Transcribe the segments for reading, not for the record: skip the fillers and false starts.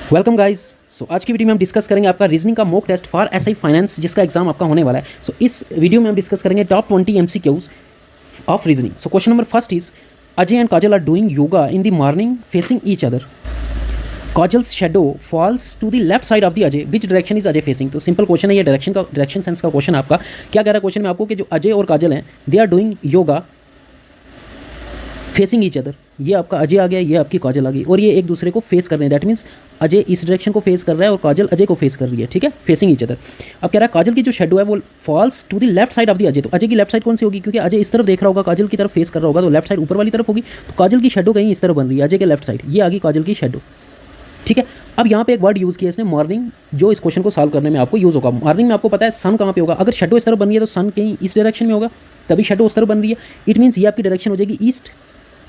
Welcome guys. सो आज की video में हम डिस्कस करेंगे आपका रीजनिंग का mock test for SI finance जिसका एग्जाम आपका होने वाला है। सो इस वीडियो में हम डिस्कस करेंगे top 20 MCQs of reasoning. So question number first is Ajay and Kajal are doing yoga in the morning facing each other. Kajal's shadow falls to the left side of the Ajay, which direction is Ajay facing. तो simple question है ये, direction sense का question आपका। क्या कह रहा है question में आपको कि जो अजय और काजल हैं they are doing yoga facing each other. ये आपका अजय आ गया, ये आपकी काजल आ गई और ये एक दूसरे को फेस कर रहे हैं। दैट मीन्स अजय इस डायरेक्शन को फेस कर रहा है और काजल अजय को फेस कर रही है, ठीक है, फेसिंग ईच अदर। अब कह रहा है काजल की जो शेडो है वो falls to the left side of the Ajay. तो अजय की लेफ्ट साइड कौन सी होगी, क्योंकि अजय इस तरफ देख रहा होगा, काजल की तरफ फेस कर रहा होगा, तो लेफ्ट साइड ऊपर वाली तरफ होगी। तो काजल की शेडो कहीं इस तरफ बन रही है, अजय के लेफ्ट साइड, ये आ गई काजल की शेडो, ठीक है। अब यहाँ पे एक वर्ड यूज़ किया इसने मॉर्निंग, जो इस क्वेश्चन को सॉल्व करने में आपको यूज़ होगा। मॉर्निंग में आपको पता है सन कहाँ पे होगा, अगर शेडो इस तरफ बन रही है तो सन कहीं इस डायरेक्शन में होगा, तभी शेडो उस तरफ बन रही है। इट मीन्स ये आपकी डायरेक्शन हो जाएगी ईस्ट,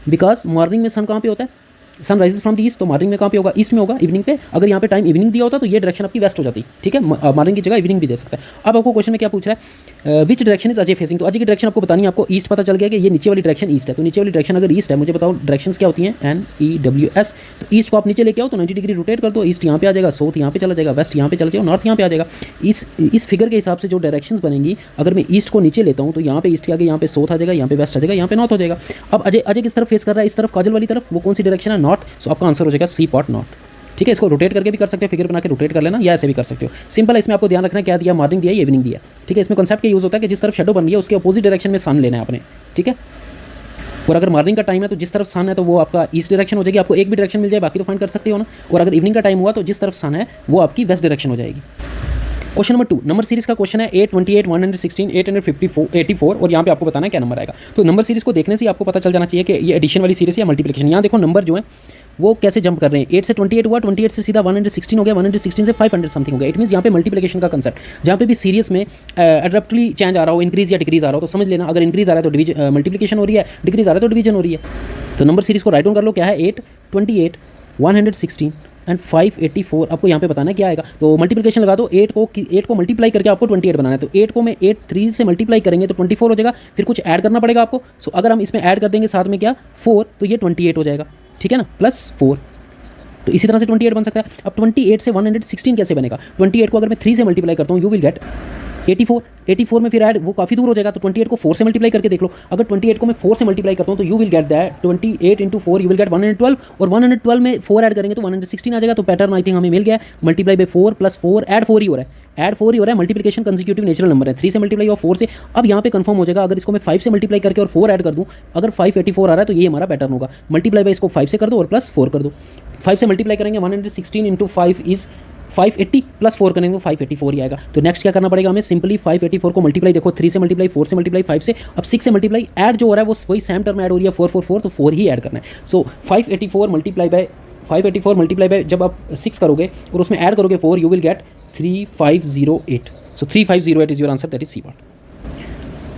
बिकॉज मॉर्निंग में सन कहाँ पे होता है, sun rises from the east, तो मॉर्निंग में कहाँ पे होगा, ईस्ट में होगा, इवनिंग पे। अगर यहाँ पे टाइम इवनिंग दिया होता तो ये डायरेक्शन आपकी वेस्ट हो जाती, ठीक है, मॉर्निंग की जगह इवनिंग भी दे सकता है। अब आपको क्वेश्चन में क्या पूछ रहा है, विच डायरेक्शन इज अजय फेसिंग। तो अजय की डायरेक्शन आपको बतानी है, आपको ईस्ट पता चल गया कि ये नीचे वाली डायरेक्शन ईस्ट है। तो नीचे वाली डायरेक्शन अगर ईस्ट है, मुझे बताओ डायरेक्शन क्या होती हैं, NEWS। तो ईस्ट को आप नीचे लेके आओ तो 90 डिग्री रोटेट कर दो, ईस्ट यहाँ पे आ जाएगा, साउथ यहाँ पे चला जाएगा, वेस्ट यहाँ पे चला जाएगा, नॉर्थ यहाँ पे आ जाएगा। इस फिगर के हिसाब से जो डायरेक्शंस बनेंगी, अगर मैं ईस्ट को नीचे लेता हूँ तो यहाँ पे ईस्ट के आगे यहाँ पे साउथ आ जाएगा, यहाँ पे वेस्ट आ जाएगा, यहाँ पे नॉर्थ हो जाएगा। अब अजय किस तरफ फेस कर रहा है, इस तरफ काजल वाली तरफ, वो कौन सी डायरेक्शन है, नॉर्थ। सो आपका आंसर हो जाएगा सी पॉट नॉर्थ, ठीक है। इसको रोटेट करके भी कर सकते हो, फिगर बना के रोटेट कर लेना, या ऐसे भी कर सकते हो। सिंपल है, इसमें आपको ध्यान रखना है क्या दिया, मॉर्निंग दिया, इवनिंग दिया, ठीक है। इसमें कंसेप्ट क्या यूज़ होता है कि जिस तरफ शेडो बन रही है उसके अपोजिट डायरेक्शन में सन लेना है आपने, ठीक है। और अगर मॉर्निंग का टाइम है तो जिस तरफ सन है तो वो आपका ईस्ट डायरेक्शन हो जाएगी, आपको एक भी डायरेक्शन मिल जाए, बाकी तो फाइंड कर सकते हो ना। और अगर इवनिंग का टाइम हुआ तो जिस तरफ सन है वो आपकी वेस्ट डायरेक्शन हो जाएगी। क्वेश्चन नंबर 2, नंबर सीरीज का क्वेश्चन है 828, 116, 854, 84 और यहाँ पे आपको बताना है क्या नंबर आएगा। तो नंबर सीरीज को देखने से आपको पता चल जाना चाहिए कि ये एडिशन वाली सीरीज या मल्टीप्लिकेशन। यहाँ देखो नंबर जो है वो कैसे जंप कर रहे हैं, 8 से 28 हुआ, 28 से सीधा 116 हो गया, 116 से 500 समथिंग हो गया। इट मीन्स यहाँ पे मल्टीप्लिकेशन का कंसेप्ट, जहाँ पे भी सीरीज में एब्रप्टली चेंज आ रहा हो, इंक्रीज या डिक्रीज आ रहा हो, तो समझ लेना अगर इंक्रीज आ रहा है तो डिवीजन मल्टीप्लिकेशन हो रही है, डिक्रीज आ रहा है तो डिवीजन हो रही है। तो नंबर सीरीज को राइट डाउन कर लो, क्या है 8, 28, 116 एंड 584। आपको यहाँ पे बताना है क्या आएगा। तो मल्टीप्लिकेशन लगा दो, 8 को मल्टीप्लाई करके आपको 28 बनाना है। तो 8 को मैं 8 3 से मल्टीप्लाई करेंगे तो 24 हो जाएगा, फिर कुछ ऐड करना पड़ेगा आपको। सो अगर हम इसमें ऐड कर देंगे साथ में क्या 4, तो ये 28 हो जाएगा, ठीक है ना, प्लस 4। तो इसी तरह से 28 बन सकता है। अब 28 से 116 कैसे बनेगा, 28 को अगर मैं 3 से मल्टीप्लाई करता हूँ यू विल गेट 84। 84 में फिर ऐड वो काफ़ी दूर हो जाएगा, तो 28 को 4 से मल्टीप्लाई करके देख लो। अगर 28 को मैं 4 से मल्टीप्लाई करता हूँ तो you will get that 28 into 4 you will gate 112, और 112 में 4 ऐड करेंगे तो 116 आ जाएगा। तो पैटर्न आई थिंक हमें मिल गया, मल्टीप्लाई बाई 4 प्लस 4 ऐड 4 ही हो रहा है, ऐड 4 ही हो रहा है। मल्टीप्लिकेशन कंसेक्यूटिव नेचुरल नंबर है, 3 से मल्टीप्लाई और 4 से। अब यहाँ पे कंफर्म हो जाएगा, अगर इसको मैं 5 से मल्टीप्लाई करके और 4 ऐड कर दूँ, अगर 584 आ रहा है तो ये हमारा पैटर्न होगा। मल्टीप्लाई बाई इसको 5 से कर दो और प्लस 4 कर दो, 5 से मल्टीप्लाई करेंगे 116 इंटू 5 इज 580 प्लस 4 करेंगे तो 584 ही आएगा। तो नेक्स्ट क्या करना पड़ेगा हमें, सिंपली 584 को मल्टीप्लाई देखो, 3 से मल्टीप्लाई, 4 से मल्टीप्लाई, 5 से, अब 6 से मल्टीप्लाई, ऐड जो हो रहा है वो वही सेम टर्म ऐड हो रही है 444, तो 4 ही ऐड करना है। सो 584 मल्टीप्लाई बाय जब आप 6 करोगे और उसमें ऐड करोगे 4 you will get 3508। So 3508 is your answer, that is C part.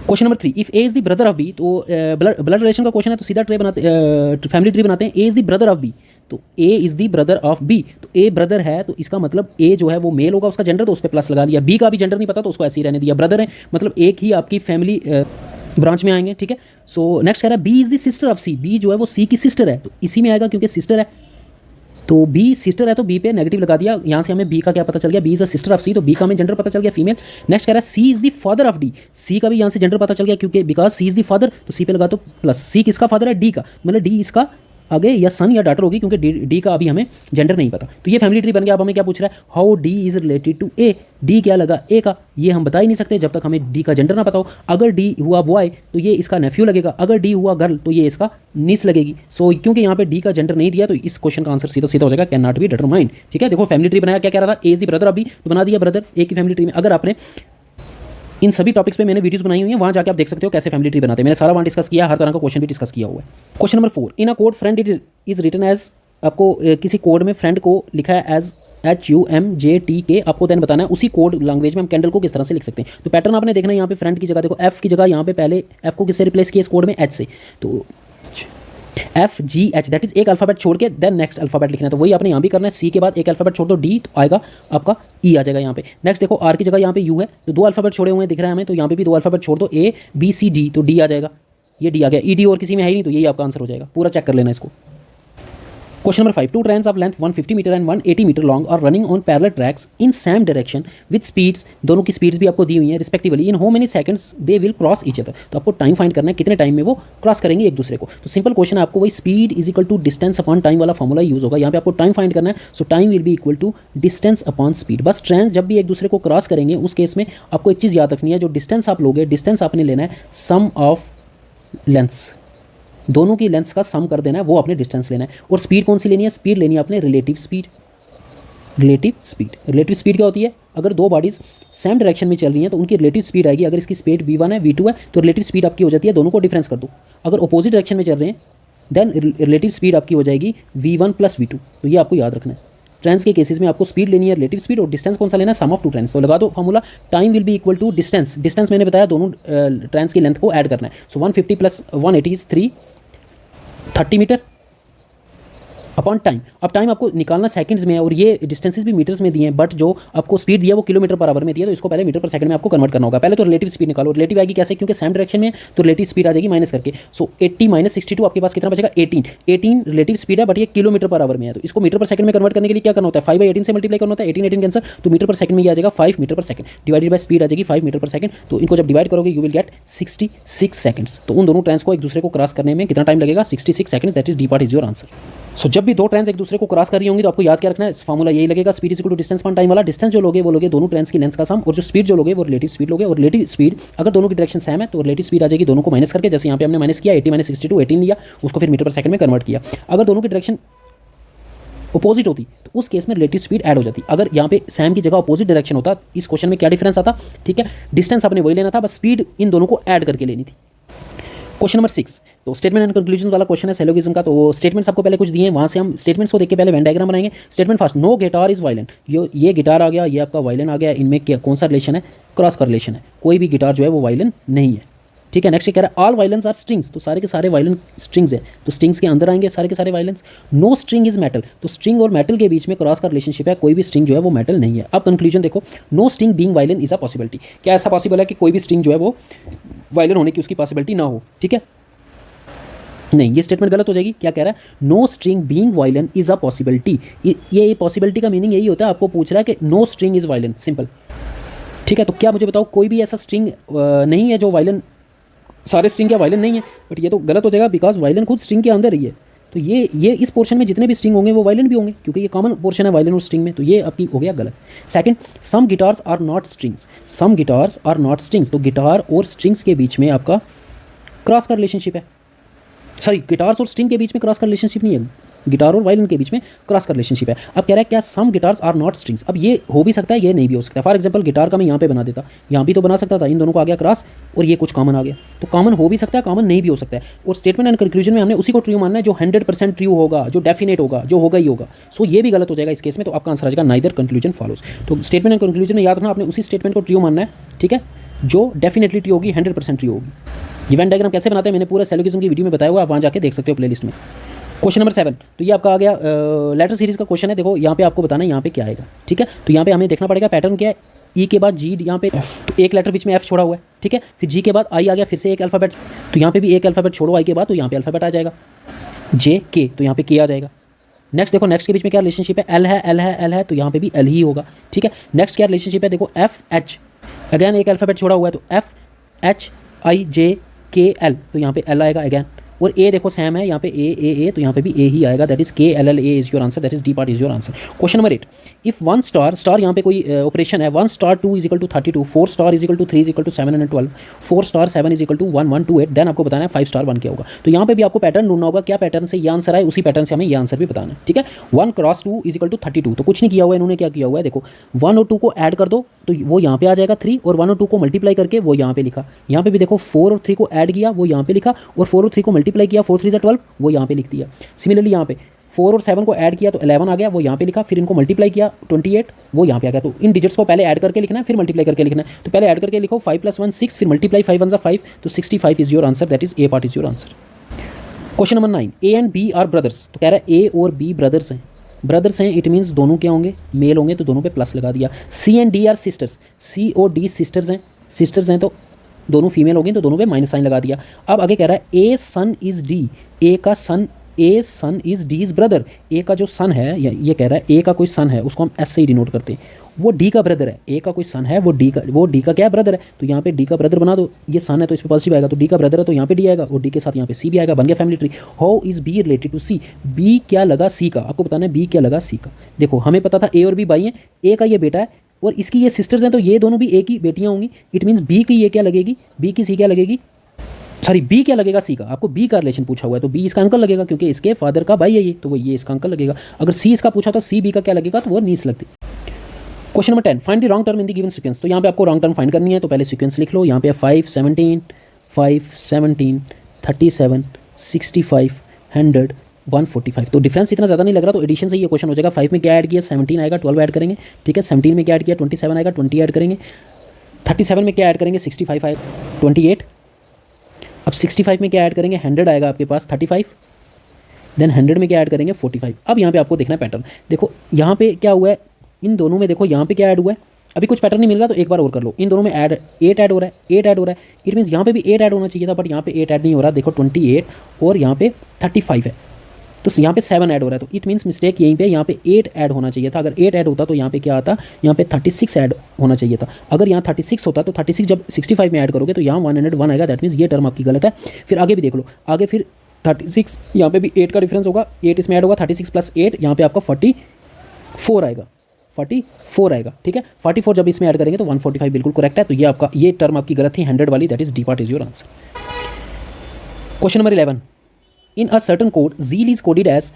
Question number 3, if A is the brother of B. तो ब्लड रिलेशन का क्वेश्चन है तो सीधा फैमिली ट्री बनाते हैं। A is the brother of B, तो A is the brother of B, तो A brother है तो इसका मतलब ए जो है वो मेल होगा, उसका जेंडर, तो उस पर प्लस लगा दिया। बी का भी जेंडर नहीं पता तो उसको ऐसे ही रहने दिया। ब्रदर है मतलब एक ही आपकी फैमिली ब्रांच में आएंगे, ठीक है। सो नेक्स्ट कह रहा है B is the sister of C. B जो है वो सी की सिस्टर है, तो इसी में आएगा क्योंकि सिस्टर है, तो बी सिस्टर है तो बी पे नेगेटिव लगा दिया। यहाँ से हमें बी का क्या पता चल गया, B is a sister of C, तो बी का हमें जेंडर पता चल गया फीमेल। नेक्स्ट कह रहा है C is the father of D. C का भी यहाँ से जेंडर पता चल गया क्योंकि because C is the father, तो सी पे लगा तो प्लस। सी किसका फादर है, डी का, मतलब डी इसका आगे या सन या डॉटर होगी क्योंकि डी का अभी हमें जेंडर नहीं पता। तो ये फैमिली ट्री बन गया। अब हमें क्या पूछ रहा है, how D is related to A. D क्या लगा, ए का, ये हम बता ही नहीं सकते जब तक हमें डी का जेंडर ना पता हो। अगर डी हुआ बॉय तो ये इसका नेफ्यू लगेगा, अगर डी हुआ गर्ल तो ये इसका निस लगेगी। सो क्योंकि यहाँ पे डी का जेंडर नहीं दिया तो इस क्वेश्चन का आंसर सीधा सीधा हो जाएगा कैन नॉट बी डिटरमाइंड, ठीक है। देखो फैमिली ट्री बनाया, क्या कह रहा था, A is the brother of B, तो बना दिया ब्रदर ए की फैमिली ट्री में। अगर आपने इन सभी टॉपिक्स पे मैंने वीडियोस बनाई हुई हैं, वहाँ जाके आप देख सकते हो कैसे फैमिली ट्री बनाते हैं। मैंने सारा वहाँ डिस्कस किया, हर तरह का क्वेश्चन भी डिस्कस किया हुआ है। Question number 4, in a code friend it is written as. आपको किसी कोड में फ्रेंड को लिखा है एज HUMJTK, आपको देन बताना है उसी कोड लैंग्वेज में हम कैंडल को किस तरह से लिख सकते हैं। तो पैटर्न आपने देखना है, यहाँ पे फ्रेंड की जगह देखो एफ की जगह यहाँ पे पहले एफ को किससे रिप्लेस किया इस कोड में, एच से। तो FGH दैट इज एक अल्फाबेट छोड़ के देन नेक्स्ट अल्फाबेट लिखना है, तो वही आपने यहाँ भी करना है। सी के बाद एक अल्फाबेट छोड़ दो डी, तो आएगा आपका ई आ जाएगा यहाँ पे। नेक्स्ट देखो आर की जगह यहाँ पे यू है, तो 2 अल्फाबेट छोड़े हुए दिख रहे हैं हमें, तो यहाँ पे भी 2 अल्फाबेट छोड़ दो, ABCD, तो डी आ जाएगा। ये डी आ गया, ED और किसी में है ही नहीं, तो यही आपका आंसर हो जाएगा। पूरा चेक कर लेना इसको। Question number 5, two trains of length 150 metre and 180 metre long और running on parallel tracks in same direction with speeds, दोनों की स्पीड्स भी आपको दी हुई है respectively, in how many seconds they will cross each other. तो आपको टाइम फाइंड करना है कितने टाइम में वो क्रॉस करेंगे एक दूसरे को। तो सिंपल क्वेश्चन है, आपको वही speed is equal to distance upon time वाला फॉर्मूला यूज होगा। यहाँ पे आपको टाइम फाइंड करना है, so time will be equal to distance upon speed. बस ट्रेन जब भी एक दूसरे को क्रॉस करेंगे उस केस में आपको एक चीज़ याद रखनी है, जो डिस्टेंस आप लोगे, डिस्टेंस आपने लेना है सम ऑफ लेंथ्स, दोनों की लेंथ्स का सम कर देना है, वो आपने डिस्टेंस लेना है। और स्पीड कौन सी लेनी है? स्पीड लेनी है आपने relative speed. Relative speed, relative speed क्या होती है? अगर दो बॉडीज सेम डायरेक्शन में चल रही हैं तो उनकी रिलेटिव स्पीड आएगी। अगर इसकी स्पीड v1 है, v2 है, तो रिलेटिव स्पीड आपकी हो जाती है, दोनों को डिफरेंस कर दो। अगर अपोजिट डायरेक्शन में चल रहे हैं देन रिलेटिव स्पीड आपकी हो जाएगी v1 प्लस v2। तो ये आपको याद रखना है। ट्रेंस के केसेस में आपको स्पीड लेनी है रिलेटिव स्पीड, और डिस्टेंस कौन सा लेना है? Sum of two trains. तो लगा दो formula, time will be equal to distance, distance मैंने बताया दोनों ट्रेंस की लेंथ को ऐड करना है। So 150 plus 180 is 330 metre upon time. अब टाइम आपको निकालना सेकंड्स में है और ये डिस्टेंसेस भी मीटर्स में दिए हैं, बट जो आपको स्पीड दिया वो किलोमीटर पर आवर में दिया, तो इसको पहले मीटर पर सेकंड में आपको कन्वर्ट करना होगा। पहले तो रिलेटिव स्पीड निकालो, रिलेटिव आएगी कैसे? क्योंकि सेम डायरेक्शन में तो रिलेटिव स्पीड आ जाएगी माइनस करके। सो 80 माइनस 62 आपके पास कितना बचेगा? 18 रिलेटिव स्पीड है, बट ये किलोमीटर पर आवर में है, तो इसको मीटर पर सेकंड में कन्वर्ट करने के लिए क्या करना होता है? 5/18 से मल्टीप्लाई करना होता है, 18 कैंसर, तो मीटर पर सेकंड में ये आ जाएगा 5 मीटर पर सेकंड, डिवाइडेड बाय स्पीड आ जाएगी 5 मीटर पर सेकंड। तो इनको जब डिवाइड करोगे यू विल गेट 66 सेकंड्स। तो उन दोनों ट्रेन्स को एक दूसरे को क्रॉस करने में कितना टाइम लगेगा? 66 seconds. That is D part is your answer. So जब भी दो ट्रेन्स एक दूसरे को क्रॉस कर रही होंगी तो आपको याद क्या रखना है? फॉर्मूला यही लगेगा, speed is equal to distance upon time वाला। डिस्टेंस जो लोगे वो लोगे दोनों ट्रेन्स की लेंथ का सम, और जो स्पीड जो लोगे वो रिलेटिव स्पीड लोगे। और रिलेटिव स्पीड अगर दोनों की डायरेक्शन सेम है तो रिलेटिव स्पीड आ जाएगी दोनों को माइनस करके, जैसे यहाँ पे हमने माइनस किया 80 माइनस 62, 18 लिया, उसको फिर मीटर पर सेकंड में कन्वर्ट किया। अगर दोनों की डायरेक्शन अपोजिट होती तो उस केस में रिलेटिव स्पीड ऐड हो जाती। अगर यहाँ पे सेम की जगह अपोजिट डायरेक्शन होता, इस क्वेश्चन में क्या डिफरेंस आता? ठीक है, डिस्टेंस आपने वही लेना था, बस स्पीड इन दोनों को ऐड करके लेनी थी। क्वेश्चन नंबर 6, तो स्टेटमेंट एंड कंक्लूजन वाला क्वेश्चन है सिलोगिज्म का। तो स्टेटमेंट्स आपको पहले कुछ दिए हैं, वहाँ से हम स्टेटमेंट्स को देख के पहले वेन डायग्राम बनाएंगे। Statement first, no guitar is violin. ये गिटार आ गया, ये आपका वायलिन आ गया, इनमें कौन सा रिलेशन है? क्रॉस का रिलेशन है, कोई भी गिटार जो है वो वायलिन नहीं है। ठीक है, नेक्स्ट कह रहा है ऑल वायलेंस आर स्ट्रिंग्स, तो सारे के सारे वायलिन स्ट्रिंग्स है, तो स्ट्रिंग्स के अंदर आएंगे सारे के सारे violins. No string is metal, तो स्ट्रिंग और मेटल के बीच में क्रॉस का रिलेशनशिप है, कोई भी स्ट्रिंग जो है वो मेटल नहीं है। अब कंक्लूजन देखो, no string being violin is a possibility. क्या ऐसा पॉसिबल है कि कोई भी स्ट्रिंग जो है वो वायलिन होने की उसकी पॉसिबिलिटी ना हो? ठीक है, नहीं, ये स्टेटमेंट गलत हो जाएगी। क्या कह रहा है? No string being violin is a possibility. ये पॉसिबिलिटी का मीनिंग यही होता है, आपको पूछ रहा है कि no string is violin, simple. ठीक है, तो क्या मुझे बताओ कोई भी ऐसा स्ट्रिंग नहीं है जो वायलिन, सारे स्ट्रिंग क्या वायलिन नहीं है? बट ये तो गलत हो जाएगा, बिकॉज वायलिन खुद स्ट्रिंग के अंदर ही है। तो ये इस पोर्शन में जितने भी स्ट्रिंग होंगे वो वायलिन भी होंगे, क्योंकि ये कॉमन पोर्शन है वायलिन और स्ट्रिंग में। तो ये आपकी हो गया गलत। Second, some guitars are not strings. Some guitars are not strings, तो गिटार और स्ट्रिंग्स के बीच में आपका क्रॉस का रिलेशनशिप है। सॉरी, गिटार्स और स्ट्रिंग के बीच में क्रॉस का रिलेशनशिप नहीं है, गिटार और वायलिन के बीच में क्रॉस का रिलेशनशिप है। अब कह रहा है क्या सम गिटार्स आर नॉट स्ट्रिंग्स। अब ये हो भी सकता है, ये नहीं भी हो सकता। फॉर एग्जांपल गिटार का मैं यहाँ पे बना देता, यहाँ भी तो बना सकता था, इन दोनों को आ गया क्रॉस और ये कुछ कॉमन आ गया। तो कॉमन हो भी सकता है, कॉमन नहीं भी हो सकता है। और स्टेटमेंट एंड कंक्लूजन में हमने उसी को ट्रू मानना है जो 100% ट्रू होगा, जो डेफिनेट होगा, जो होगा ही होगा। सो ये भी गलत हो जाएगा इस केस में, तो आपका आंसर आ जाएगा नाइदर कंक्लूजन फॉलोज। तो स्टेटमेंट एंड कंक्लूजन में याद रखना, आपने उसी स्टेटमेंट को ट्रू मानना है, ठीक है, जो डेफिनेटली ट्रू होगी, 100% ट्रू होगी। ये वेन डायग्राम कैसे बनाते हैं मैंने पूरा सिलोगिज्म की वीडियो में बताया हुआ, आप वहाँ जाके देख सकते हो प्लेलिस्ट में। क्वेश्चन नंबर 7, तो ये आपका आ गया लेटर सीरीज़ का क्वेश्चन है। देखो यहाँ पे आपको बताना है यहाँ पे क्या आएगा, ठीक है। तो यहाँ पे हमें देखना पड़ेगा पैटर्न क्या है। ई के बाद जी, यहाँ पे एफ, तो एक लेटर बीच में एफ छोड़ा हुआ है, ठीक है। फिर जी के बाद आई आ गया, फिर से एक अल्फ़ाबेट, तो यहाँ पे भी एक अल्फ़ाबेट छोड़ो आई के बाद, तो यहाँ पे अल्फ़ाबेट आ जाएगा जे के, तो यहाँ पे के आ जाएगा। नेक्स्ट देखो, नेक्स्ट के बीच में क्या रिलेशनशिप है? एल है, एल है, एल है, तो यहाँ पे भी एल ही होगा, ठीक है। नेक्स्ट क्या रिलेशनशिप है? देखो एफ एच, अगैन एक अल्फ़ाबेट छोड़ा हुआ है, तो एफ एच आई जे के एल, तो यहाँ पे एल आएगा अगैन। और ए देखो सेम है, यहाँ पे ए, तो यहाँ पे भी ए ही आएगा, that is K L L, A is your answer, that is D part is your answer. Question number 8, if 1 star, star यहाँ पे कोई ऑपरेशन है, 1 star 2 is equal to 32, 4 star is equal to 3 is equal to 712, 4 star 7 is equal to 1128, then आपको बताना है 5 star 1 क्या होगा। तो यहाँ पे भी आपको पैटर्न ढूंढना होगा, क्या पैटर्न से ये आंसर आए, उसी पैटर्न से हमें ये आंसर भी बताना है, ठीक है। 1 क्रॉस 2 इज इक्वल टू 32, तो कुछ नहीं किया हुआ इन्होंने, क्या किया हुआ है देखो, 1 और 2 को ऐड कर दो तो वो यहाँ पे आ जाएगा 3, और 1 और 2 को मल्टीप्लाई करके वो यहाँ पे लिखा। यहाँ पे भी देखो 4 और 3 को ऐड किया, वो यहाँ पे लिखा, और 4 और 3 को मल्टीप्लाई किया, 4 3 12, वो यहाँ पे लिख दिया। सिमिलरली यहाँ पे 4 और 7 को ऐड किया तो 11 आ गया, वो यहाँ पे लिखा, फिर इनको मल्टीप्लाई किया 28, वो यहाँ पे आ गया। तो इन डिजिट्स को पहले ऐड करके लिखना है, फिर मल्टीप्लाई करके लिखना है। तो पहले ऐड करके लिखो 5 + 1 6, फिर मल्टीप्लाई 5 1 5, तो 65 is your answer, that is A part is your answer. Question number 9, A and B are brothers, तो कह रहा है ए और बी ब्रदर्स हैं। ब्रदर्स हैं, इट मीन्स दोनों क्या होंगे? मेल होंगे, तो दोनों पे प्लस लगा दिया। सी एंड डी आर सिस्टर्स, सी और डी सिस्टर्स हैं, सिस्टर्स हैं तो दोनों फीमेल होंगी, तो दोनों पे माइनस साइन लगा दिया। अब आगे कह रहा है ए सन इज डी, ए का सन ए सन इज डी इज ब्रदर, ए का जो सन है, या ये कह रहा है ए का कोई सन है, उसको हम एस से ही डिनोट करते हैं, वो डी का ब्रदर है। ए का कोई सन है, वो डी का क्या है, ब्रदर है। तो यहाँ पे डी का ब्रदर बना दो, ये सन है तो इस पर पॉजिटिव आएगा, तो डी का ब्रदर है तो यहाँ पे डी आएगा, और डी के साथ यहाँ पे सी भी आएगा, बन गया family tree. How is B related to C, B क्या लगा सी का, आपको बताना है बी क्या लगा सी का। देखो हमें पता था ए और बी भाई हैं, ए का ये बेटा है और इसकी ये सिस्टर्स हैं, तो ये दोनों भी ए की बेटियां होंगी। इट मीन्स बी की ये क्या लगेगी, बी की सी क्या लगेगी, सॉरी बी क्या लगेगा सी का। आपको बी का रिलेशन पूछा हुआ है तो बी इसका अंकल लगेगा, क्योंकि इसके फादर का भाई है ये, तो वो ये इसका अंकल लगेगा। अगर सी इसका पूछा तो सी बी का क्या लगेगा, तो वो नीस लगती। Question number 10, find the wrong term in the given sequence. तो यहाँ पे आपको रॉन्ग टर्म फाइंड करनी है, तो पहले सीक्वेंस लिख लो। यहाँ पे 5 17 37 65 100 145। तो डिफरेंस इतना ज़्यादा नहीं लग रहा, तो एडिशन से ये क्वेश्चन हो जाएगा। 5 में क्या ऐड किया, 17 आएगा, 12 ऐड करेंगे, ठीक है। 17 में क्या ऐड किया, 27 आएगा, 20 ऐड करेंगे। 37 में क्या ऐड करेंगे, 65 आएगा, 28। अब 65 में क्या ऐड करेंगे, 100 आएगा आपके पास, 35। देन 100 में क्या ऐड करेंगे, 45। अब यहाँ पे आपको देखना है पैटर्न। देखो यहाँ पे क्या हुआ है, इन दोनों में देखो यहाँ पे क्या ऐड हुआ है, अभी कुछ पैटर्न नहीं मिल रहा, तो एक बार और कर लो। इन दोनों में ऐड 8 ऐड हो रहा है, 8 ऐड हो रहा है। इट मीन्स यहाँ पे भी 8 ऐड होना चाहिए था, बट यहाँ पे 8 ऐड नहीं हो रहा। देखो 28 और यहाँ पे 35 है, तो यहाँ पे 7 ऐड हो रहा है। तो इट मीन्स मिस्टेक यहीं पे, यहाँ पे 8 ऐड होना चाहिए था। अगर 8 ऐड होता तो यहाँ पे क्या आता, यहाँ पे 36 ऐड होना चाहिए था। अगर यहाँ 36 होता तो 36 जब 65 में ऐड करोगे तो यहाँ 101 आएगा। दैट मीन्स ये टर्म आपकी गलत है। फिर आगे भी देख लो, आगे फिर 36, यहाँ पे भी 8 का डिफरेंस होगा, 8 इसमें ऐड होगा, 36 + 8 यहाँ पे आपका 44 आएगा, 44 आएगा, ठीक है। 44 जब इसमें ऐड करेंगे तो 145 बिल्कुल करेक्ट है। तो ये आपका ये टर्म आपकी गलत थी, 100 वाली, that is D part is your answer. Question number 11, in a certain code ZEAL is coded as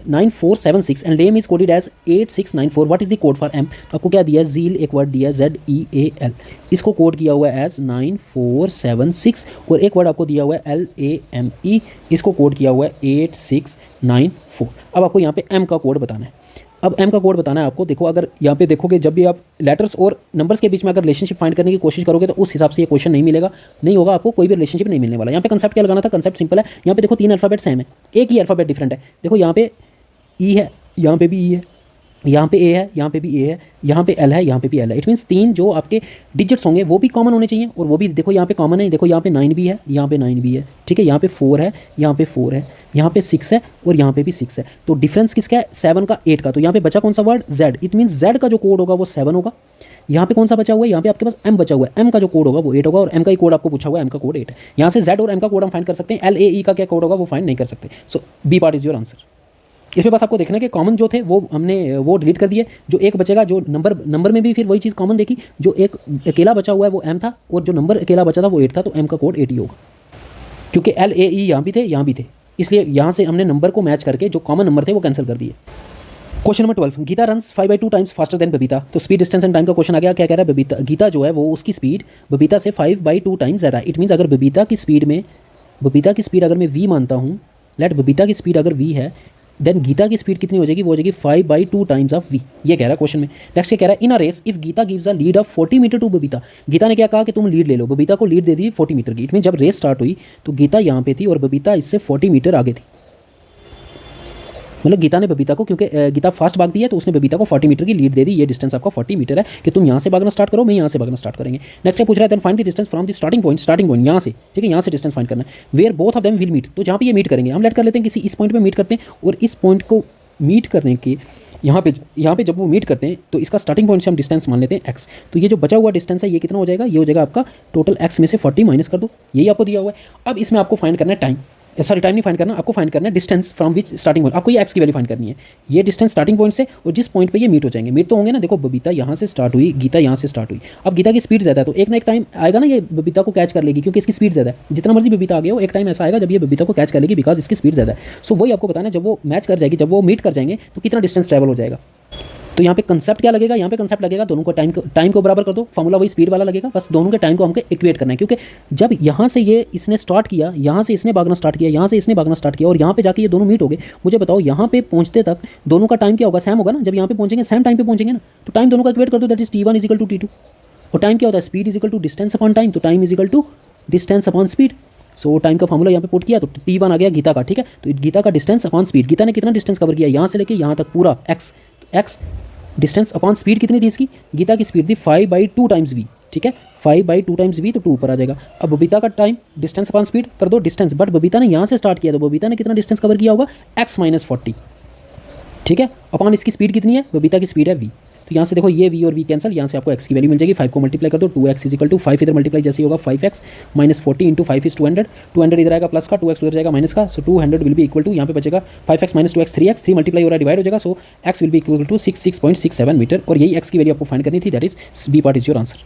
9476 and LAME is coded as 8694. What is the code for M? आपको क्या दिया है, ZEAL एक वर्ड दिया है ZEAL, इसको code किया हुआ है एज 9476, और एक वर्ड आपको दिया हुआ है LAME, इसको कोड किया हुआ है 8694। अब आपको यहाँ पे M का कोड बताना है। अब M का कोड बताना है आपको। देखो अगर यहाँ पे देखोगे, जब भी आप लेटर्स और नंबर्स के बीच में अगर रिलेशनशिप फाइंड करने की कोशिश करोगे तो उस हिसाब से ये क्वेश्चन नहीं मिलेगा, नहीं होगा, आपको कोई भी रिलेशनशिप नहीं मिलने वाला। यहाँ पे कंसेप्ट क्या लगाना था, कंसेप्ट सिंपल है। यहाँ पे देखो 3 अल्फाबेट सेम है, एक ही अल्फाबेट डिफरेंट है। देखो यहाँ पे ई है, यहाँ पे भी ई है, यहाँ पे ए है, यहाँ पे भी ए है, यहाँ पे एल है, यहाँ पे भी एल है। इट मीन्स 3 जो आपके डिजिट्स होंगे वो भी कॉमन होने चाहिए, और वो भी देखो यहाँ पे कॉमन है। देखो यहाँ पे 9 भी है, यहाँ पे 9 भी है, ठीक है। यहाँ पे 4 है, यहाँ पे 4 है, यहाँ पे 6 है, और यहाँ पे भी 6 है। तो डिफरेंस किसका है, 7 का 8 का। तो यहाँ पे बचा कौन सा word, Z। It means Z का जो कोड होगा वो 7 होगा। यहाँ पे कौन सा बचा हुआ है, यहाँ पे आपके पास M बचा हुआ है, M का जो कोड होगा वो 8 होगा, और M का ही कोड आपको पूछा हुआ है, M का कोड 8 है। यहाँ से Z और M का कोड हम फाइंड कर सकते हैं, LAE का क्या कोड होगा वो फाइंड नहीं कर सकते। So B part is your answer. इसमें बस आपको देखना है कि कॉमन जो थे वो हमने वो डिलीट कर दिए, जो एक बचेगा, जो नंबर में भी फिर वही चीज़ कॉमन देखी, जो एक अकेला बचा हुआ है वो M था, और जो नंबर अकेला बचा था वो 8 था, तो M का कोड 8 ही होगा, क्योंकि LAE यहाँ भी थे, यहाँ भी थे, इसलिए यहाँ से हमने नंबर को मैच करके जो कॉमन नंबर थे वो कैंसिल कर दिए। Question number 12, Geeta runs 5/2 times faster than Babita. तो स्पीड, डिस्टेंस एंड टाइम का क्वेश्चन आ गया। क्या कह रहा है, गीता जो है वो उसकी स्पीड बबीता से 5/2 टाइम्स ज़्यादा है। इट मीन्स अगर बबीता की स्पीड अगर मैं v मानता हूँ, लेट बबीता की स्पीड अगर v है, देन गीता की स्पीड कितनी हो जाएगी, वो हो जाएगी 5/2 टाइम्स ऑफ v। ये कह रहा है क्वेश्चन में। नेक्स्ट ये कह रहा है, in a race if Geeta gives a lead of 40 metre to Babita. Geeta ने क्या कहा कि तुम लीड ले लो, बबीता को लीड दे दी 40 मीटर की। इट मीन जब रेस स्टार्ट हुई तो गीता यहाँ पे थी और बबीता इससे 40 मीटर आगे थी। मतलब गीता ने बबीता को, क्योंकि गीता फास्ट भागती है तो उसने बबीता को 40 मीटर की लीड दे दी। ये डिस्टेंस आपका 40 मीटर है कि तुम यहाँ से भागना स्टार्ट करो, मैं यहाँ से भागना स्टार्ट करेंगे। नेक्स्ट पूछ रहा है, then find the distance from the starting point यहाँ से, ठीक है, यहाँ से डिस्टेंस फाइंड करना है। Where both of them will meet, तो जहाँ पे ये मीट करेंगे, हम लेट कर लेते हैं किसी इस पॉइंट पे मीट करते हैं, और इस पॉइंट को मीट करने के यहाँ पे जब वो मीट करते हैं तो इसका स्टार्टिंग पॉइंट से हम डिस्टेंस मान लेते हैं x। तो ये जो बचा हुआ डिस्टेंस है ये कितना हो जाएगा, ये हो जाएगा आपका टोटल x में से 40 माइनस कर दो, यही आपको दिया हुआ है। अब इसमें आपको फाइंड करना है टाइम नहीं फाइंड करना, आपको फाइंड करना है distance from which starting point. आपको ये x की वैल्यू फाइंड करनी है, ये डिस्टेंस स्टार्टिंग पॉइंट से और जिस पॉइंट पे ये मीट हो जाएंगे, मीट तो होंगे ना। देखो बबीता यहाँ से स्टार्ट हुई, गीता यहाँ से स्टार्ट हुई। अब गीता की स्पीड ज़्यादा है तो एक ना एक टाइम आएगा ना ये बबीता को कैच कर लेगी, क्योंकि इसकी स्पीड ज़्यादा है। जितना मर्जी बबीता आ गया हो, एक टाइम ऐसा आएगा जब ये बबीता को कैच कर लेगी, बिकॉज इसकी स्पीड ज़्यादा है। सो वही आपको बताना है, जब वो मैच कर जाएगी, जब वो मीट कर जाएंगे तो कितना डिस्टेंस ट्रैवल हो जाएगा। तो यहाँ पे कंसेप्ट क्या लगेगा, यहाँ पे कंसेप्ट लगेगा दोनों को टाइम को बराबर कर दो, फॉर्मूला वही स्पीड वाला लगेगा, बस दोनों के टाइम को हमको इक्वेट करना है। क्योंकि जब यहाँ से ये इसने स्टार्ट किया, यहाँ से इसने भागना स्टार्ट किया, यहाँ से इसने भागना स्टार्ट किया, और यहाँ पे जाके ये दोनों मीट हो गए। मुझे बताओ यहाँ पे पहुँचते तक दोनों का टाइम क्या होगा, सेम होगा ना। जब यहाँ पे पहुँचेंगे सेम टाइम पे पहुँचेंगे ना, तो टाइम दोनों का इक्वेट कर दो, दैट इज t1 = t2। और टाइम क्या होता है, स्पीड = डिस्टेंस अपॉन टाइम, तो टाइम = डिस्टेंस अपॉन स्पीड। सो टाइम का फॉर्मूला यहाँ पे पुट किया तो t1 आ गया गीता का, ठीक है। तो गीता का डिस्टेंस अपॉन स्पीड, गीता ने कितना डिस्टेंस कवर किया, यहाँ से लेके यहाँ तक पूरा x डिस्टेंस अपॉन स्पीड कितनी थी इसकी, गीता की स्पीड थी 5/2 टाइम्स v, ठीक है, 5/2 टाइम्स v तो 2 ऊपर आ जाएगा। अब बबीता का टाइम डिस्टेंस अपॉन स्पीड कर दो डिस्टेंस, बट बबीता ने यहाँ से स्टार्ट किया तो बबीता ने कितना डिस्टेंस कवर किया होगा x - 40, ठीक है, अपॉन इसकी स्पीड कितनी है, बबीता की स्पीड है v। तो यहाँ से देखो ये v और v कैंसिल, यहाँ से आपको x की वैल्यू मिल जाएगी। 5 को मल्टीप्लाई कर दो, 2x = 5, इधर मल्टीप्लाई जैसे होगा 5x - 40 × 5 = 200, 200 इधर आएगा प्लस का, 2x उधर जाएगा माइनस का, सो 200 विल बी इक्वल टू, यहाँ पे बचेगा 5x - 2x 3x, 3 मल्टीप्लाई हो रहा है डिवाइड हो जाएगा, so x will be equal to 66.67 metre, और यही x की वैल्यू आपको फाइंड करनी थी, that is B part is your answer.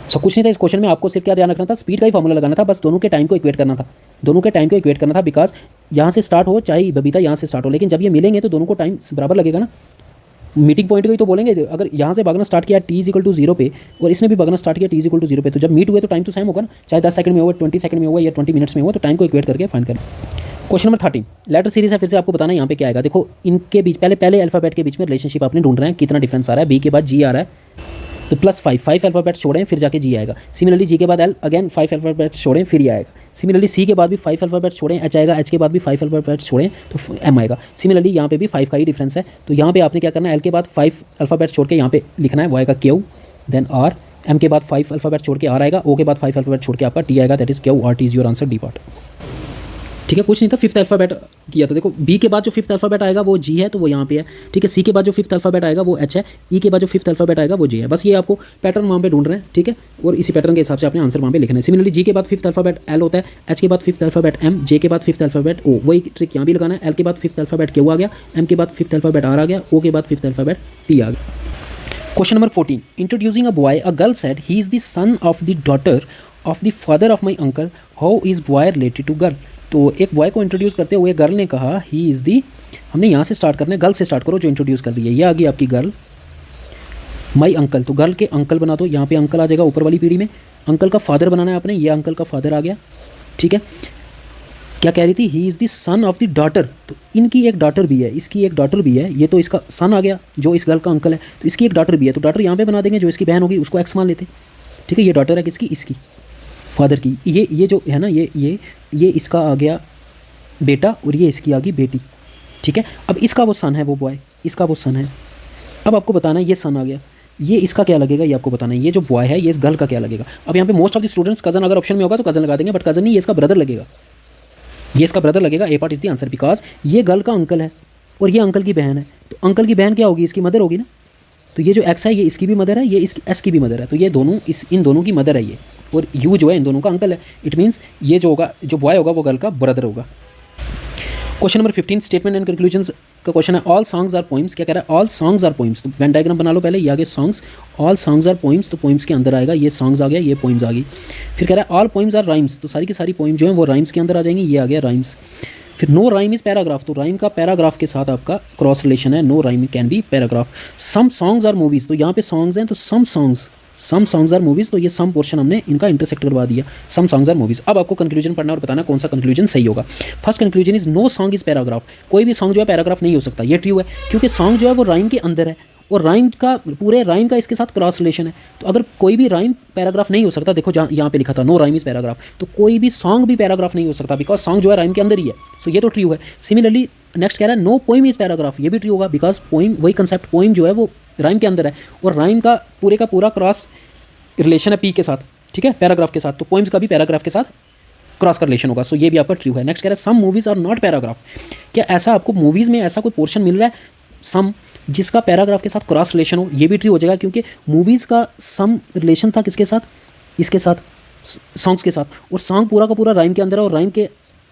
So कुछ नहीं था इस क्वेश्चन में, आपको सिर्फ क्या ध्यान रखना था, स्पीड का ही फॉर्मूला लगाना था, बस दोनों के टाइम को इक्वेट करना था, दोनों के टाइम को इक्वेट करना था, बिकॉज यहाँ से स्टार्ट हो चाहे बबीता यहाँ से स्टार्ट हो, लेकिन जब ये मिलेंगे तो दोनों को टाइम बराबर लगेगा ना। मीटिंग पॉइंट को ही तो बोलेंगे, अगर यहाँ से भागना स्टार्ट किया t = 0 पे और इसने भी भागना स्टार्ट किया t = 0 पे, तो जब मीट हुए तो टाइम तो सेम होगा ना, चाहे 10 सेकंड में हुआ, 20 सेकंड में हुआ या 20 मिनट्स में हुआ, तो टाइम को इक्वेट करके फाइंड करें। क्वेश्चन नंबर 13 लेटर सीरीज है, फिर से आपको बताना है यहाँ पे क्या आएगा। देखो इनके बीच पहले अल्फाबेट के बीच में रिलेशनशिप आपने ढूंढ रहे हैं, कितना डिफरेंस आ रहा है। बी के बाद जी आ रहा है तो +5 अल्फाबेट्स छोड़ें फिर जाके जी आएगा। सिमिलरली जी के बाद एल, अगेन 5 अल्फाबेट्स छोड़ें फिर ये आएगा। सिमिलरली सी के बाद भी 5 अल्फाबेट्स छोड़ें, एच आएगा, एच के बाद भी 5 अल्फाबेट्स छोड़ें तो एम आएगा। सिमिलरली यहाँ पे भी 5 का ही डिफरेंस है, तो यहाँ पे आपने क्या करना है, एल के बाद 5 अल्फाबेट्स छोड़ के यहाँ पे लिखना है, वो आएगा क्यू, देन आर, एम के बाद 5 अल्फाबेट्स छोड़ के आर आएगा, ओ के बाद 5 अल्फाबेट छोड़ के आपका टी आएगा, that is Q R T is your answer, D part. ठीक है, कुछ नहीं था, 5th अल्फाबेट किया तो देखो बी के बाद जो 5th अल्फाबेट आएगा वो जी है, तो वो यहाँ पे है, ठीक है। सी के बाद जो 5th अल्फाबेट आएगा वो एच है, ई के बाद जो 5th अल्फाबेट आएगा वो जे है। बस ये आपको पैटर्न वहाँ पे ढूंढ रहे हैं, ठीक है, और इसी पैटर्न के हिसाब से आपने आंसर वहाँ पे लिखना है। सिमिलरली जी के बाद 5th अल्फाबेट एल होता है, एच के बाद 5th अल्फाबेट एम, जे के बाद 5th अल्फाबेट ओ, वही ट्रिक यहाँ भी लगाना है। एल के बाद 5th अल्फाबेट क्यू आ गया, एम के बाद 5th अल्फाबेट आर आ गया, ओ के बाद 5th अल्फाबेट टी आ गया। Question number 14 introducing a boy, a girl said he is the son of the daughter of the father of my uncle, how is boy related to girl. तो एक boy को introduce करते हुए girl ने कहा he is the, हमने यहाँ से स्टार्ट करना है, गर्ल से स्टार्ट करो जो इंट्रोड्यूस कर रही है, ये आ गई आपकी गर्ल, माई अंकल, तो गर्ल के अंकल बना दो, यहाँ पे अंकल आ जाएगा ऊपर वाली पीढ़ी में, अंकल का फादर बनाना है आपने, ये अंकल का फादर आ गया, ठीक है। क्या कह रही थी, he is the son of the daughter, तो इनकी एक डॉटर भी है, इसकी एक डॉटर भी है, ये तो इसका सन आ गया जो इस गर्ल का अंकल है, तो इसकी एक डॉटर भी है, तो डॉटर यहाँ पे बना देंगे, जो इसकी बहन होगी उसको एक्स मान लेते, ठीक है। ये डॉटर है किसकी, इसकी फादर की, ये जो है ना ये इसका आ गया बेटा और ये इसकी आ गई बेटी, ठीक है। अब इसका वो सन है, वो बॉय, इसका वो सन है। अब आपको बताना है ये सन आ गया, ये इसका क्या लगेगा, ये आपको बताना है, ये जो बॉय है ये इस गर्ल का क्या लगेगा। अब यहाँ पे most of the students cousin अगर ऑप्शन में होगा तो कज़न लगा देंगे, बट कज़न नहीं, ये इसका ब्रदर लगेगा, ये इसका ब्रदर लगेगा, A part is the answer, because ये गर्ल का अंकल है और ये अंकल की बहन है, तो अंकल की बहन क्या होगी, इसकी मदर होगी ना, तो ये जो एक्स है ये इसकी भी मदर है, ये इसकी एस की भी मदर है, तो ये दोनों इन दोनों की मदर है ये, और यू जो है इन दोनों का अंकल है। इट मीन्स ये जो होगा, जो बॉय होगा वो गर्ल का ब्रदर होगा। Question number 15 statement and conclusions का क्वेश्चन है। ऑल सॉन्ग्स आर पोइम्स, क्या कह रहा है, ऑल सॉन्ग्स आर पोइम्स, तो वेन डायग्राम बना लो पहले, ये आगे songs, all songs are poems, तो पोइम्स के अंदर आएगा, ये सॉन्ग्स आ गया, ये पोइम्स आ गई। फिर कह रहा है ऑल पोइम्स आर राइम्स, तो सारी की सारी पोइम जो है वो राइम्स के अंदर आ जाएंगी, ये आ गया राइम्स। फिर नो राइम इज़ पैराग्राफ, तो राइम का पैराग्राफ के साथ आपका क्रॉस रिलेशन है, no rhyme can be paragraph. Some songs are movies, तो यहाँ पे सॉन्ग्स हैं तो सम सॉन्ग्स आर मूवीज़, तो ये सम पोर्शन हमने इनका इंटरसेक्ट करवा दिया, सम सॉन्ग्स आर मूवीज़। अब आपको कंक्लूजन पढ़ना और बताना कौन सा कंक्लूजन सही होगा। First conclusion is no song is paragraph, कोई भी सॉन्ग जो है पैराग्राफ नहीं हो सकता, ये ट्रू है, क्योंकि सॉन्ग जो है वो राइम के अंदर है और राइम का पूरे राइम का इसके साथ क्रॉस रिलेशन है, तो अगर कोई भी राइम पैराग्राफ नहीं हो सकता, देखो यहाँ पे लिखा था नो राइम इज़ पैराग्राफ, तो कोई भी सॉन्ग भी पैराग्राफ नहीं हो सकता, बिकॉज सॉन्ग जो है राइम के अंदर ही है, सो ये तो ट्रू है। सिमिलरली नेक्स्ट कह रहा है नो पोइम इज़ पैराग्राफ, ये भी ट्रू होगा, बिकॉज पोइम वही कंसेप्ट, पोइम जो है वो राइम के अंदर है और राइम का पूरा क्रॉस रिलेशन है पी के साथ, ठीक है, पैराग्राफ के साथ, तो पोइम्स का भी पैराग्राफ के साथ क्रॉस का रिलेशन होगा, सो ये भी आपका ट्रू है। नेक्स्ट कह रहा है सम मूवीज़ आर नॉट पैराग्राफ, क्या ऐसा आपको मूवीज़ में ऐसा कोई पोर्शन मिल रहा है सम जिसका पैराग्राफ के साथ क्रॉस रिलेशन हो, ये भी ट्रू हो जाएगा, क्योंकि मूवीज़ का सम रिलेशन था किसके साथ, इसके साथ, सॉन्ग्स के साथ, और सॉन्ग पूरा का पूरा राइम के अंदर है और राइम के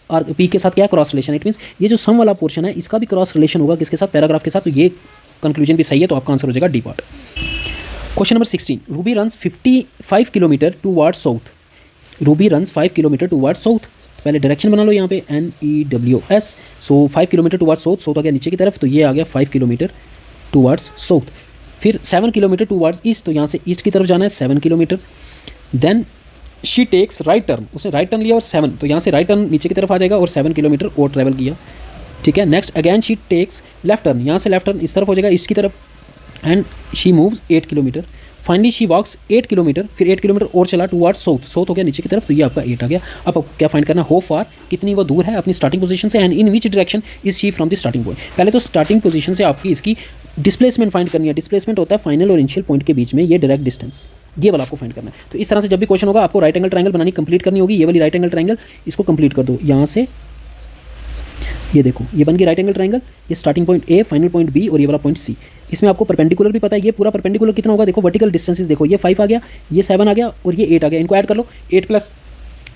और पी के साथ क्या है, क्रॉस रिलेशन। इट मीन्स ये जो सम वाला पोर्शन है इसका भी क्रॉस रिलेशन होगा किसके साथ, पैराग्राफ के साथ, तो ये कंक्लूजन भी सही है, तो आपका आंसर हो जाएगा D part. Question number 16 Ruby runs 55 kilometre towards south, Ruby runs 5 kilometre towards south, पहले डायरेक्शन बना लो यहाँ पे NEWS, सो 5 किलोमीटर टूवर्ड्स साउथ, साउथ आ गया नीचे की तरफ, तो ये आ गया 5 किलोमीटर टूवर्ड्स साउथ। फिर 7 किलोमीटर टूवर्ड्स ईस्ट, तो यहाँ से ईस्ट की तरफ जाना है 7 kilometre. Then she takes right turn, उसने राइट टर्न लिया और 7, तो यहाँ से राइट टर्न नीचे की तरफ आ जाएगा और 7 किलोमीटर और ट्रैवल किया, ठीक है। Next again she takes left turn, यहाँ से लेफ्ट टर्न इस तरफ हो जाएगा ईस्ट की तरफ, and she moves 8 kilometre. Finally she walks 8 kilometre, फिर 8 किलोमीटर और चला टूवर्ड्स साउथ, साउथ हो गया नीचे की तरफ, तो ये आपका 8 आ गया। अब आपको क्या फाइंड करना है, हो फार, कितनी वो दूर है अपनी स्टार्टिंग पोजीशन से, and in which direction is she from the starting point. पहले तो स्टार्टिंग पोजीशन से आपकी इसकी डिस्प्लेसमेंट फाइंड करनी है, डिस्प्लेसमेंट होता है फाइनल और इनिशियल पॉइंट के बीच में, ये डायरेक्ट डिस्टेंस, ये वाला आपको फाइंड करना है। तो इस तरह से जब भी क्वेश्चन होगा आपको राइट एंगल ट्रायंगल बनानी कंप्लीट करनी होगी। ये वाली राइट एंगल ट्रायंगल इसको कंप्लीट कर दो यहाँ से, ये देखो ये बन गई राइट एंगल ट्रायंगल। ये starting point A, final point B और ये वाला पॉइंट सी। इसमें आपको परपेंडिकुलर भी पता है, ये पूरा परपेंडिकुलर कितना होगा देखो, वर्टिकल डिस्टेंसेस देखो, ये 5 आ गया, ये 7 आ गया और ये 8 आ गया। इनको ऐड कर लो, 8 +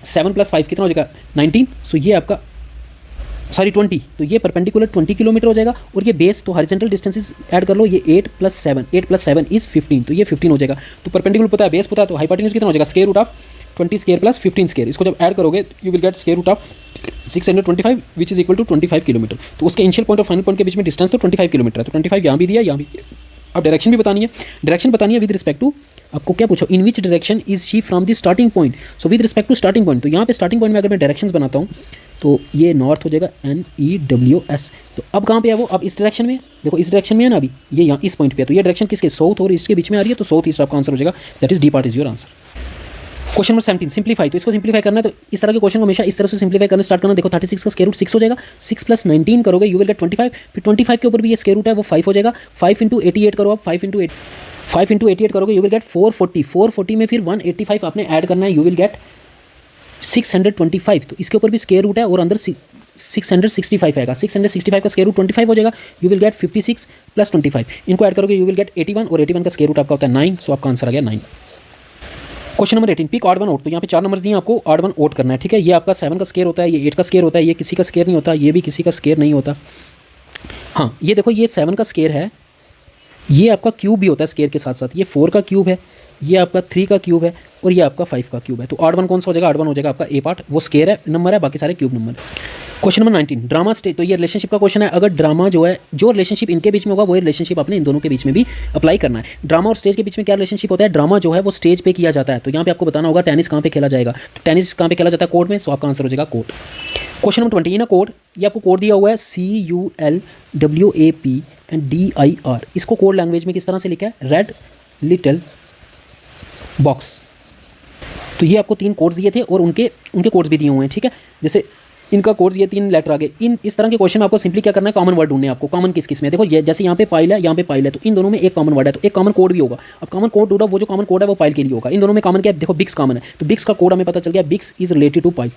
7 + 5 कितना हो जाएगा 19। सो ये आपका 20, तो ये परपेंडिकुलर 20 किलोमीटर हो जाएगा। और ये बेस तो हॉरिजॉन्टल डिस्टेंसेस ऐड कर लो, ये 8 + 7 इज़ 15, तो ये 15 हो जाएगा। तो परपेंडिकुलर पता है, बेस पता है, तो हाइपोटेन्यूज कितना हो जाएगा square root of 20 square + 15 square. इसको जब ऐड करोगे you will get square root of 625 which is equal to 25 kilometre. तो उसके इनिशियल पॉइंट और फाइनल पॉइंट के बीच में डिस्टेंस तो 25 किलोमीटर है, तो 25 यहाँ भी दिया, यहाँ भी। अब डायरेक्शन भी बतानी है, डायरेक्शन बतानी है विद रिस्पेक्ट टू, आपको क्या पूछो, in which direction is she from the starting point. So with respect to starting point, तो यहाँ पे स्टार्टिंग पॉइंट में अगर मैं डायरेक्शंस बनाता हूँ तो ये नॉर्थ हो जाएगा NEWS। तो अब कहाँ पे है वो, अब इस डायरेक्शन में देखो, इस डायरेक्शन में है ना अभी, ये यहाँ इस पॉइंट पे है। तो ये डायरेक्शन किसके, साउथ और ईस्ट के बीच में आ रही है, तो साउथ ईस्ट आपका आंसर हो जाएगा, that is D part is your answer. Question number 17 simplify. तो इसको सिंप्लीफाई करना है, तो इस तरह के क्वेश्चन को हमेशा इस तरफ से सिंप्लीफाई करना स्टार्ट करना। देखो 36 का स्क्वायर रूट 6 हो जाएगा, 6 + 19 करोगे यू विल गेट 25। फिर 25 के ऊपर भी ये स्क्वायर रूट है वो 5 हो जाएगा, 5 × 88 करो आप, 5 × 88 करोगे यू विल गेट 440। 440 में फिर 185 आपने ऐड करना है, यू विल गेट 625। तो इसके ऊपर भी स्क्वायर रूट है और अंदर 665 आएगा। 665 का स्क्वायर रूट 25 हो जाएगा, यू विल गेट 56 + 25। इनको ऐड करोगे यू विल गेट 81 और 81 का स्क्वायर रूट आपका होता है 9। सो आपका आंसर आ गया 9। Question number 18 pick odd one out. तो यहाँ पे 4 नंबर्स दिए, आपको ऑड वन आउट करना है, ठीक है। ये आपका 7 का स्क्वायर होता है, ये 8 का स्क्वायर होता है, ये किसी का स्क्वायर नहीं होता, ये भी किसी का स्क्वायर नहीं होता। हाँ ये देखो ये 7 का स्क्वायर है, ये आपका क्यूब भी होता है स्क्वायर के साथ साथ, ये 4 का क्यूब है, ये आपका 3 का क्यूब है और ये आपका 5 का क्यूब है। तो ऑड वन कौन सा हो जाएगा, ऑड वन हो जाएगा आपका ए पार्ट, वो स्क्वायर है नंबर है, बाकी सारे क्यूब नंबर है। Question number 19 drama stage. तो ये रिलेशनशिप का क्वेश्चन है। अगर ड्रामा जो है, जो रिलेशनशिप इनके बीच में होगा वही रिलेशनशिप आपने इन दोनों के बीच में भी अप्लाई करना है। ड्रामा और स्टेज के बीच में क्या रिलेशनशिप होता है, ड्रामा जो है वो स्टेज पे किया जाता है। तो यहाँ पे आपको बताना होगा टेनिस कहाँ पे खेला जाएगा, तो टेनिस कहाँ पे खेला जाता है, कोर्ट में। सो आपका आंसर हो जाएगा कोर्ट। क्वेश्चन नंबर 20 ना कोड, ये आपको कोड दिया हुआ है CULWAP एंड DIR। इसको कोड लैंग्वेज में किस तरह से लिखा है, रेड लिटिल बॉक्स। तो ये आपको 3 कोड्स दिए थे और उनके कोड्स भी दिए हुए हैं, ठीक है। जैसे इनका कोड्स ये 3 लेटर आ गए। इस तरह के क्वेश्चन में आपको सिंपली क्या करना है, कॉमन वर्ड ढूंढने हैं आपको। कॉमन किस में, देखो ये जैसे यहाँ पे पाइल है, यहाँ पे पाइल है, तो इन दोनों में एक कॉमन वर्ड है, तो एक कॉमन कोड भी होगा। अब कॉमन कोड ढूंढा, वो जो कॉमन कोड है वो पाइल के लिए होगा। इन दोनों में कॉमन क्या है, देखो बिक्स कॉमन है, तो बिक्स का कोड हमें पता चल गया, bix is related to pile.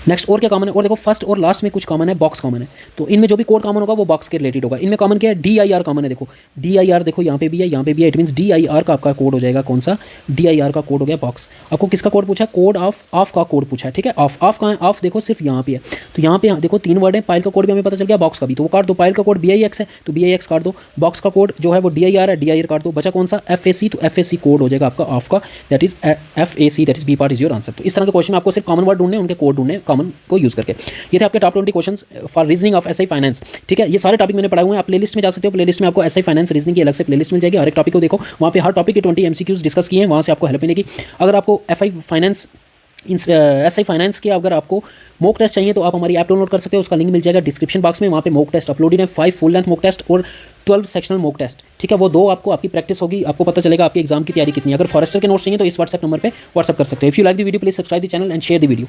Next और क्या कॉमन है, और देखो फर्स्ट और लास्ट में कुछ कॉमन है, बॉक्स कॉमन है। तो इनमें जो भी कोड कॉमन होगा वो बॉक्स के रिलेटेड होगा। इनमें कॉमन क्या है, DIR कॉमन है। देखो DIR देखो यहाँ पे भी है, यहाँ पे भी है, इट मीन्स DIR का आपका कोड हो जाएगा कौन सा, DIR का कोड हो गया बॉक्स। आपको किसका कोड पूछा है, कोड ऑफ का कोड पूछा है, ठीक है। ऑफ कहाँ है, ऑफ देखो सिर्फ यहाँ पे है। तो यहाँ पे देखो 3 वर्ड है, पाइल का कोड भी हमें पता चल गया, बॉक्स का भी। तो वो काट दो, पाइल का कोड BIX है तो BIX काट दो, बॉक्स का कोड जो है वो DIR है, DIR काट दो। बचा कौन सा, FAC, तो FAC कोड हो जाएगा आपका ऑफ का, that is FAC, that is B part is your answer. तो इस तरह के क्वेश्चन आपको सिर्फ कॉमन वर्ड ढूंढने, उनके कोड ढूंढने कॉमन को यूज करके। ये थे आपके top 20 questions for reasoning of SI finance, ठीक है। ये सारे टॉपिक मैंने पढ़ाए हुए हैं, आप प्लेलिस्ट में जा सकते हो। प्लेलिस्ट में आपको SI फाइनेंस रीजनिंग की अलग से प्लेलिस्ट मिल जाएगी, हर एक टॉपिक को देखो, वहाँ पे हर टॉपिक के 20 MCQs डिस्कस किए हैं, वहाँ से आपको हेल्प मिलेगी। अगर आपको SI फाइनेंस के अगर आपको मॉक टेस्ट चाहिए तो आप हमारी ऐप डाउनलोड कर सकते हो, उसका लिंक मिल जाएगा डिस्क्रिप्शन बॉक्स में। वहाँ पे मॉक टेस्ट अपलोडेड है, 5 फुल लेंथ मॉक टेस्ट और 12 सेक्शनल मॉक टेस्ट, ठीक है। वो 2 आपको आपकी प्रैक्टिस होगी, आपको पता चलेगा आपकी एग्जाम की तैयारी कितनी है। अगर फॉरेस्टर के नोट्स चाहिए तो इस व्हाट्सएप नंबर पे व्हाट्सएप कर सकते हो। If you like the video please subscribe the channel and share the video.